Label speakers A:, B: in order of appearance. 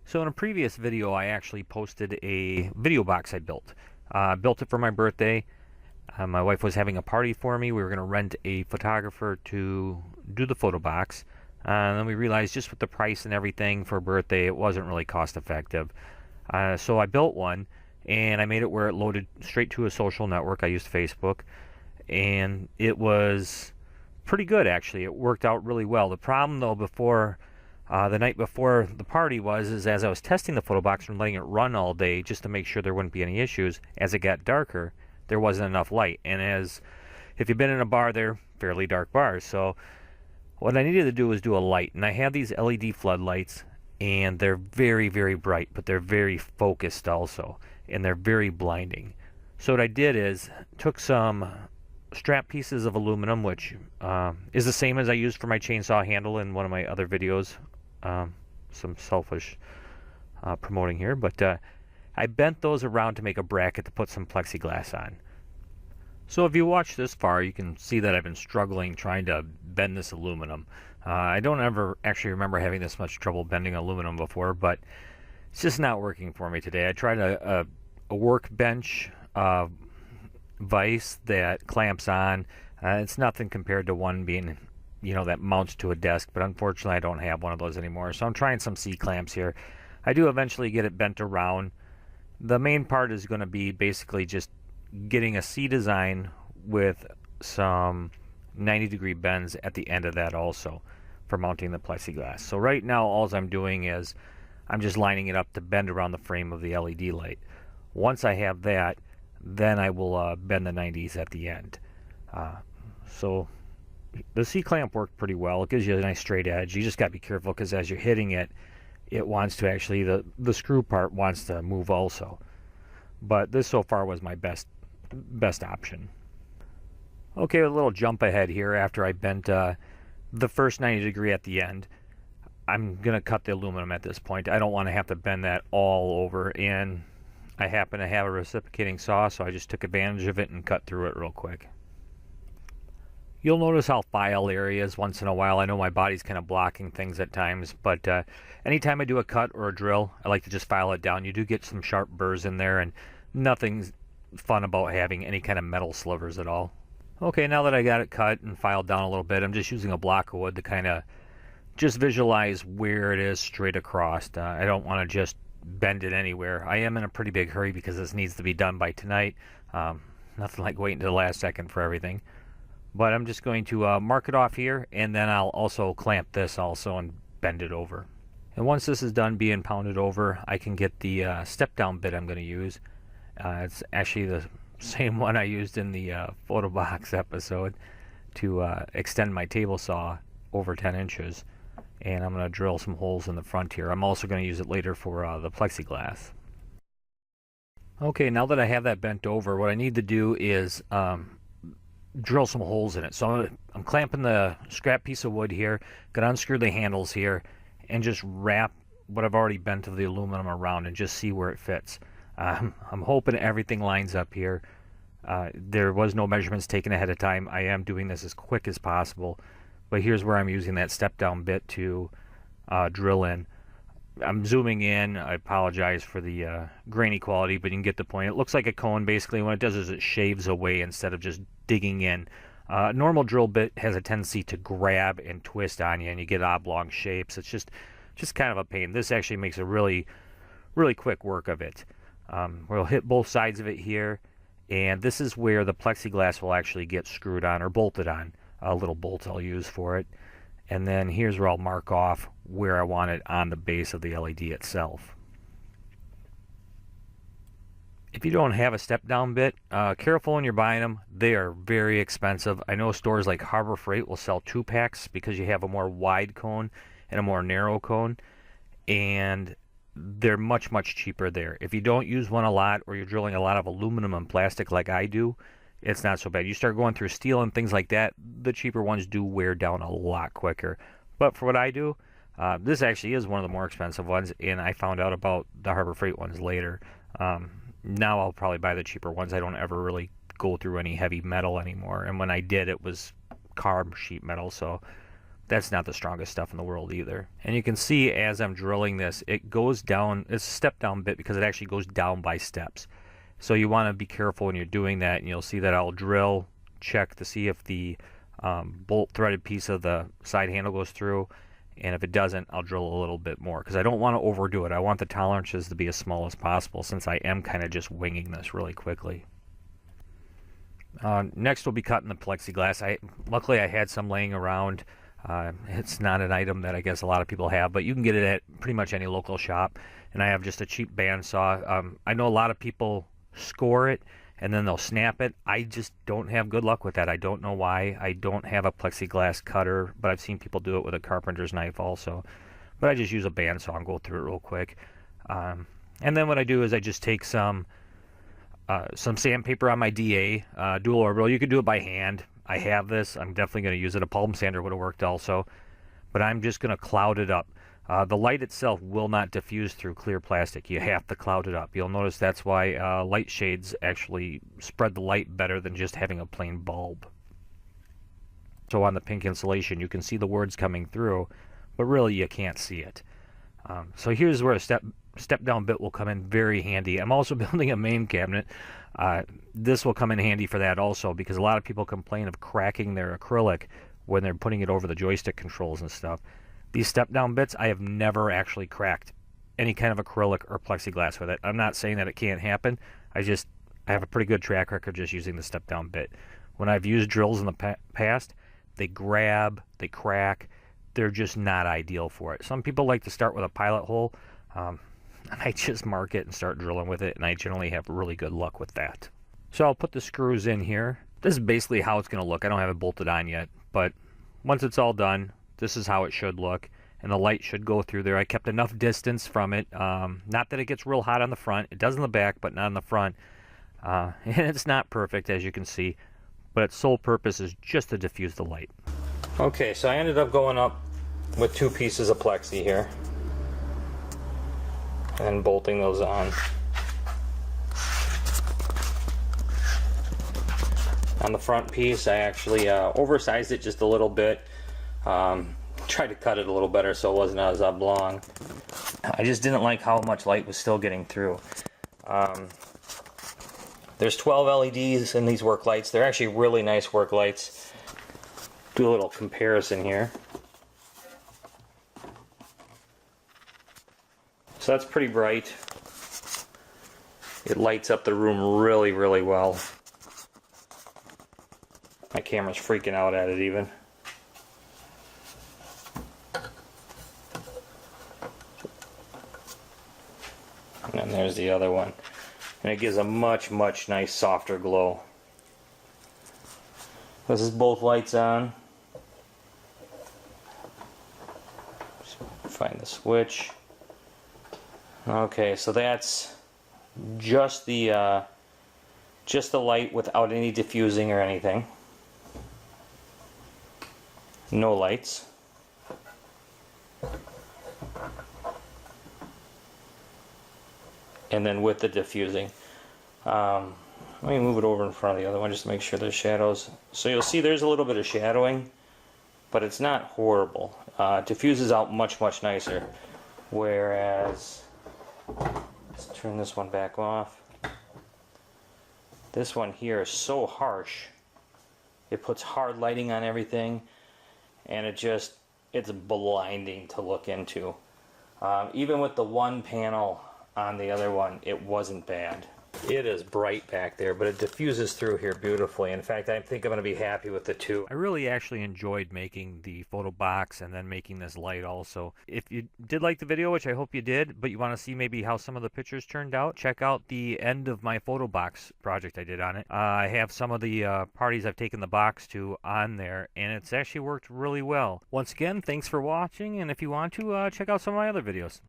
A: So in a previous video, I actually posted a video box I built. Built it for my birthday. My wife was having a party for me. We were going to rent a photographer to do the photo box. And then we realized just with the price and everything for a birthday, it wasn't really cost effective. So I built one and I made it where it loaded straight to a social network. I used Facebook and it was pretty good actually. It worked out really well. The problem though the night before the party is as I was testing the photo box and letting it run all day just to make sure there wouldn't be any issues, as it got darker, there wasn't enough light. And if you've been in a bar, they're fairly dark bars. So what I needed to do was do a light. And I have these LED floodlights, and they're very, very bright, but they're very focused also. And they're very blinding. So what I did is took some strap pieces of aluminum, which is the same as I used for my chainsaw handle in one of my other videos. Some selfish promoting here, but I bent those around to make a bracket to put some plexiglass on. So if you watch this far, you can see that I've been struggling trying to bend this aluminum. I don't ever actually remember having this much trouble bending aluminum before, but it's just not working for me today. I tried a workbench vise that clamps on. It's nothing compared to one being, that mounts to a desk, but unfortunately I don't have one of those anymore. So I'm trying some C-clamps here. I do eventually get it bent around. The main part is going to be basically just getting a C design with some 90-degree bends at the end of that also for mounting the plexiglass. So right now all I'm doing is I'm just lining it up to bend around the frame of the LED light. Once I have that, then I will bend the 90s at the end. So the C-clamp worked pretty well. It gives you a nice straight edge. You just got to be careful because as you're hitting it, it wants to actually, the screw part wants to move also. But this so far was my best option. Okay, a little jump ahead here after I bent the first 90 degree at the end. I'm going to cut the aluminum at this point. I don't want to have to bend that all over, and I happen to have a reciprocating saw, so I just took advantage of it and cut through it real quick. You'll notice I'll file areas once in a while. I know my body's kind of blocking things at times, but anytime I do a cut or a drill, I like to just file it down. You do get some sharp burrs in there, and nothing's fun about having any kind of metal slivers at all. Okay, now that I got it cut and filed down a little bit, I'm just using a block of wood to kind of just visualize where it is straight across. I don't want to just bend it anywhere. I am in a pretty big hurry because this needs to be done by tonight. Nothing like waiting to the last second for everything. But I'm just going to mark it off here, and then I'll also clamp this also and bend it over. And once this is done being pounded over, I can get the step down bit I'm going to use. It's actually the same one I used in the photo box episode to extend my table saw over 10 inches. And I'm going to drill some holes in the front here. I'm also going to use it later for the plexiglass. Okay, now that I have that bent over, what I need to do is drill some holes in it. So I'm clamping the scrap piece of wood here, going to unscrew the handles here, and just wrap what I've already bent of the aluminum around and just see where it fits. I'm hoping everything lines up here. There was no measurements taken ahead of time. I am doing this as quick as possible, but here's where I'm using that step down bit to drill in. I'm zooming in. I apologize for the grainy quality, but you can get the point. It looks like a cone. Basically, what it does is it shaves away instead of just digging in. A normal drill bit has a tendency to grab and twist on you, and you get oblong shapes. It's just kind of a pain. This actually makes a really, really quick work of it. We'll hit both sides of it here, and this is where the plexiglass will actually get screwed on or bolted on. A little bolt I'll use for it. And then here's where I'll mark off where I want it on the base of the LED itself. If you don't have a step down bit, careful when you're buying them. They are very expensive. I know stores like Harbor Freight will sell 2-packs because you have a more wide cone and a more narrow cone, and they're much, much cheaper there. If you don't use one a lot, or you're drilling a lot of aluminum and plastic like I do, it's not so bad. You start going through steel and things like that, the cheaper ones do wear down a lot quicker. But for what I do, this actually is one of the more expensive ones, and I found out about the Harbor Freight ones later. Now I'll probably buy the cheaper ones. I don't ever really go through any heavy metal anymore, and when I did, it was carb sheet metal, so that's not the strongest stuff in the world either. And you can see as I'm drilling this, it goes down, it's a step down bit because it actually goes down by steps. So you want to be careful when you're doing that, and you'll see that I'll drill, check to see if the bolt threaded piece of the side handle goes through, and if it doesn't, I'll drill a little bit more because I don't want to overdo it. I want the tolerances to be as small as possible since I am kind of just winging this really quickly. Next we'll be cutting the plexiglass. Luckily I had some laying around. It's not an item that I guess a lot of people have, but you can get it at pretty much any local shop. And I have just a cheap bandsaw. I know a lot of people score it and then they'll snap it. I just don't have good luck with that. I don't know why. I don't have a plexiglass cutter, but I've seen people do it with a carpenter's knife also. But I just use a bandsaw and go through it real quick. And then what I do is I just take some sandpaper on my DA, dual orbital. You could do it by hand. I have this. I'm definitely going to use it. A palm sander would have worked also. But I'm just going to cloud it up. The light itself will not diffuse through clear plastic. You have to cloud it up. You'll notice that's why light shades actually spread the light better than just having a plain bulb. So on the pink insulation, you can see the words coming through, but really you can't see it. So here's where a step down bit will come in very handy. I'm also building a main cabinet. This will come in handy for that also, because a lot of people complain of cracking their acrylic when they're putting it over the joystick controls and stuff. These step down bits, I have never actually cracked any kind of acrylic or plexiglass with it. I'm not saying that it can't happen. I have a pretty good track record just using the step down bit. When I've used drills in the past, they grab, they crack. They're just not ideal for it. Some people like to start with a pilot hole. I just mark it and start drilling with it, and I generally have really good luck with that. So I'll put the screws in here. This is basically how it's going to look. I don't have it bolted on yet, but once it's all done, this is how it should look, and the light should go through there. I kept enough distance from it. Not that it gets real hot on the front. It does in the back, but not in the front. And it's not perfect, as you can see, but its sole purpose is just to diffuse the light. Okay, so I ended up going up with 2 pieces of plexi here and bolting those on. On the front piece, I actually oversized it just a little bit. Tried to cut it a little better so it wasn't as oblong. I just didn't like how much light was still getting through. There's 12 LEDs in these work lights. They're actually really nice work lights. Do a little comparison here. So that's pretty bright. It lights up the room really, really well. My camera's freaking out at it even. And then there's the other one. And it gives a much, much nice softer glow. This is both lights on. Just find the switch. Okay, so that's just the light without any diffusing or anything. No lights. And then with the diffusing. Let me move it over in front of the other one just to make sure there's shadows. So you'll see there's a little bit of shadowing, but it's not horrible. Diffuses out much, much nicer. Whereas, let's turn this one back off. This one here is so harsh. It puts hard lighting on everything, and it's blinding to look into. Even with the one panel on the other one, it wasn't bad. It is bright back there, but it diffuses through here beautifully. In fact, I think I'm going to be happy with the 2. I really actually enjoyed making the photo box and then making this light also. If you did like the video, which I hope you did, but you want to see maybe how some of the pictures turned out, check out the end of my photo box project I did on it. I have some of the parties I've taken the box to on there, and it's actually worked really well. Once again, thanks for watching, and if you want to, check out some of my other videos.